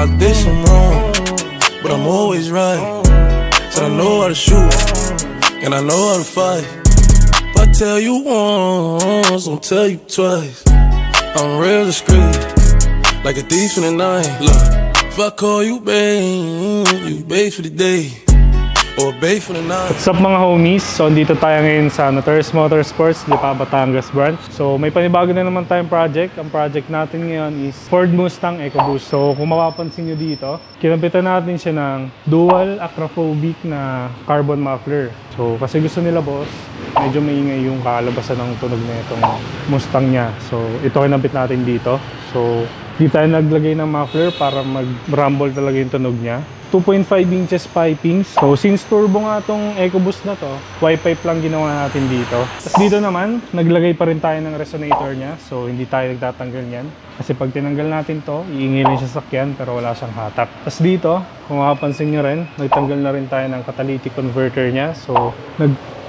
I did some wrong, but I'm always right. Said I know how to shoot, and I know how to fight. If I tell you once, I'll tell you twice. I'm real discreet, like a thief in the night. Look, if I call you babe, you babe for the day, or babe for the night. What's up mga homies? So dito tayo ngayon sa Notorious Motorsports, Lipa, Batangas branch. So may panibago na naman tayong project. Ang project natin ngayon is Ford Mustang EcoBoost. So kung mapapansin nyo dito, kinampitan natin siya ng dual acrophobic na carbon muffler. So kasi gusto nila boss, medyo maingay yung kalabasan ng tunog na itong Mustang niya. So ito kinapit natin dito. So di tayo naglagay ng muffler para mag-rumble talaga yung tunog niya. 2.5 inches pipings. So since turbo nga itong EcoBoost na to, Y-pipe lang ginawa natin dito. Tapos dito naman, naglagay pa rin tayo ng resonator niya. So hindi tayo nagtatanggal niyan. Kasi pag tinanggal natin to, iingilin siya sa sakyan pero wala siyang hatak. Tapos dito, kung makapansin nyo rin, nagtanggal na rin tayo ng catalytic converter niya. So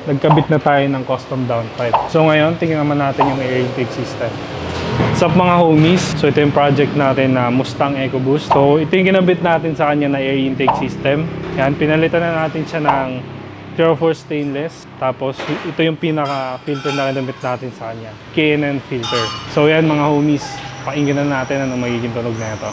nagkabit na tayo ng custom downpipe. So ngayon, tingnan naman natin yung air intake system. What's up mga homies? So ito yung project natin na Mustang EcoBoost. So ito yung kinabit natin sa kanya na air intake system. Yan, pinalitan na natin siya ng 04 stainless. Tapos ito yung pinaka filter na kinabit natin sa kanya, K&N filter. So yan mga homies, pakinggan na natin anong magiging tunog na ito.